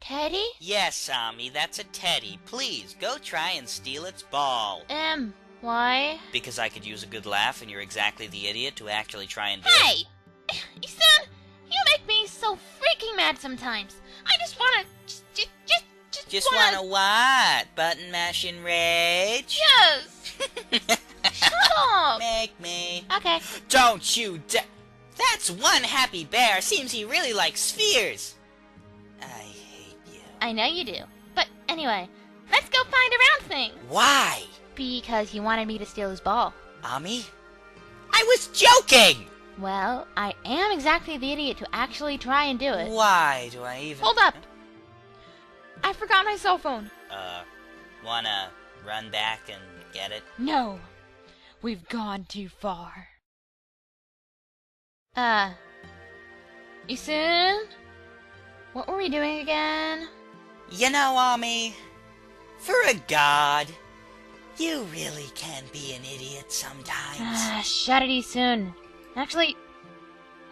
teddy? Yes, Ammy, that's a teddy. Please, go try and steal its ball. Why? Because I could use a good laugh and you're exactly the idiot to actually try and do Hey! Issun, you make me so freaking mad sometimes. I just wanna... Just wanna what? Button mashing rage? Yes! Shut up! Make me. Okay. Don't you That's one happy bear. Seems he really likes spheres. I hate you. I know you do. But anyway, let's go find a round thing. Why? Because he wanted me to steal his ball. Ammy? I was joking! Well, I am exactly the idiot to actually try and do it. Why do I even... Hold up! I forgot my cell phone. Wanna run back and get it? No. We've gone too far. Issun? What were we doing again? You know, Ammy, for a god, you really can be an idiot sometimes. Shut it, Issun. Actually,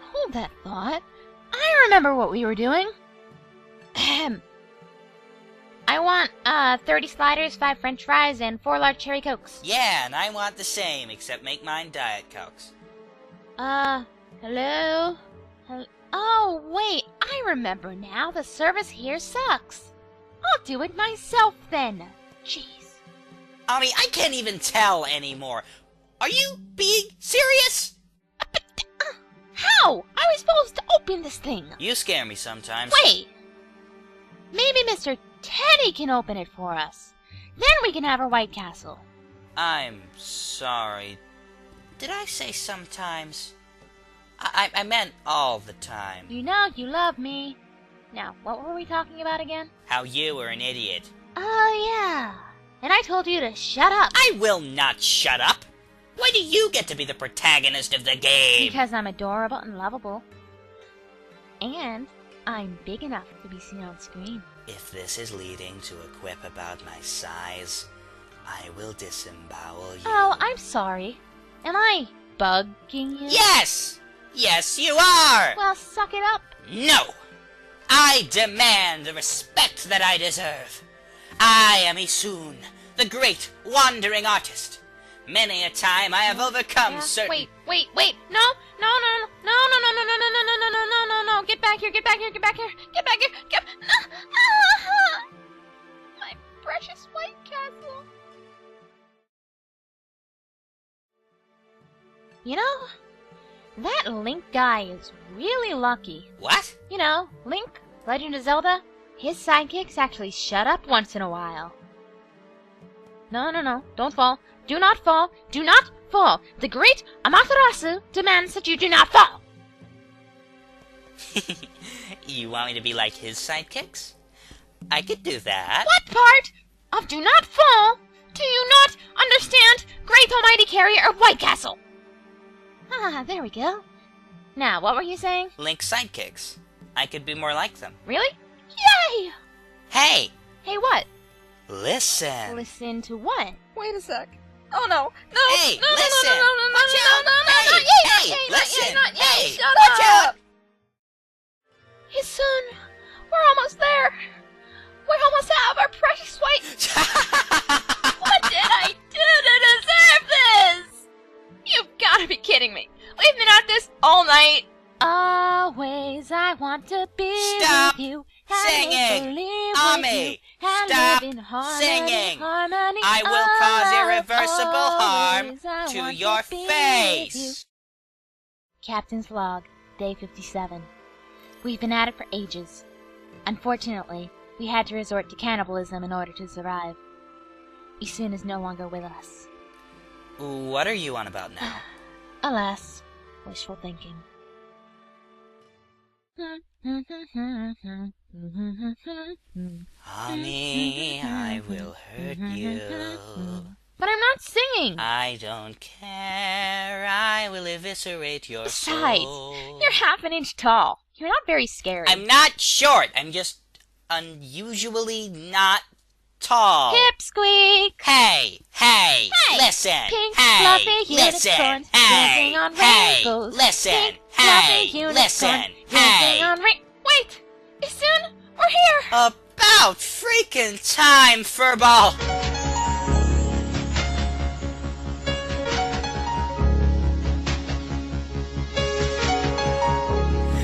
hold that thought. I remember what we were doing. Ahem. I want, 30 sliders, 5 french fries, and 4 large cherry cokes. Yeah, and I want the same, except make mine Diet Cokes. Hello? Oh, wait, I remember now. The service here sucks. I'll do it myself then. Jeez. Ammy, I can't even tell anymore. Are you being serious? How? I was supposed to open this thing. You scare me sometimes. Wait. Maybe Mr. Teddy can open it for us. Then we can have our White Castle. I'm sorry. Did I say sometimes? I meant all the time. You know you love me. Now, what were we talking about again? How you were an idiot. Oh, yeah. And I told you to shut up. I will not shut up. Why do you get to be the protagonist of the game? Because I'm adorable and lovable. And I'm big enough to be seen on screen. If this is leading to a quip about my size, I will disembowel you. Oh, I'm sorry. Am I bugging you? Yes! Yes, you are! Well, suck it up. No! I demand the respect that I deserve. I am Issun, the great wandering artist. Many a time I have overcome certain... Wait. No. Get back here. My precious White Castle. You know, that Link guy is really lucky. What? You know, Link, Legend of Zelda, his sidekicks actually shut up once in a while. No, don't fall. Do not fall. Do not fall. The great Amaterasu demands that you do not fall. You want me to be like his sidekicks? I could do that. What part of do not fall do you not understand, great almighty carrier of White Castle? Ah, there we go. Now, what were you saying? Link's sidekicks. I could be more like them. Really? Yay! Hey! Hey, what? Listen. Listen to what? Wait a sec. Oh no! Hey, no, listen! no, Watch out! not Hey, yay, hey, not yay, listen! not yay, Hey, shut watch up! out! Issun, we're almost there. We almost have our precious white... What did I do to deserve this? You've got to be kidding me. We've been at this all night. Always I want to be Stop with you. singing! Ammy, and stop live in harmony, singing! harmony. I will cause irreversible harm Always I to want your be with you. face. Captain's log, day 57. We've been at it for ages. Unfortunately, we had to resort to cannibalism in order to survive. Issun is no longer with us. What are you on about now? Alas, wishful thinking. Ammy, I will hurt you. But I'm not singing! I don't care. I will eviscerate your Besides, soul. you're half an inch tall. You're not very scary. I'm not short. I'm just unusually not tall. Pipsqueak! Hey, listen. Pink, hey, fluffy listen. unicorns Hey, dancing on hey, rainbows. listen. Pink, Hey, fluffy listen. unicorns dancing Hey. on Wait! Issun, we're here! About freaking time, furball!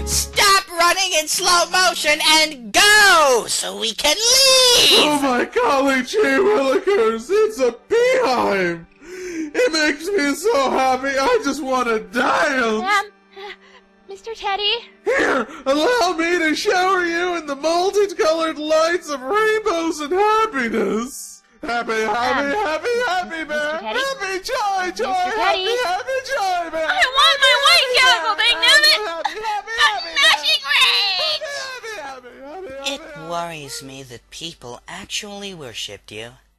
Stop running in slow motion and go so we can leave! Oh my golly gee willikers, it's a beehive! It makes me so happy I just want to dance! Mr. Teddy? Here, allow me to shower you in the multicolored lights of rainbows and happiness! Happy, happy, happy, happy, bear! Teddy? Happy, joy, joy! Mr. Teddy? Happy, happy, joy, bear! I want my white castle, dang nabbit! Happy, happy, A happy, smashing rage! happy, happy, happy, happy, It worries me that people actually worshipped you.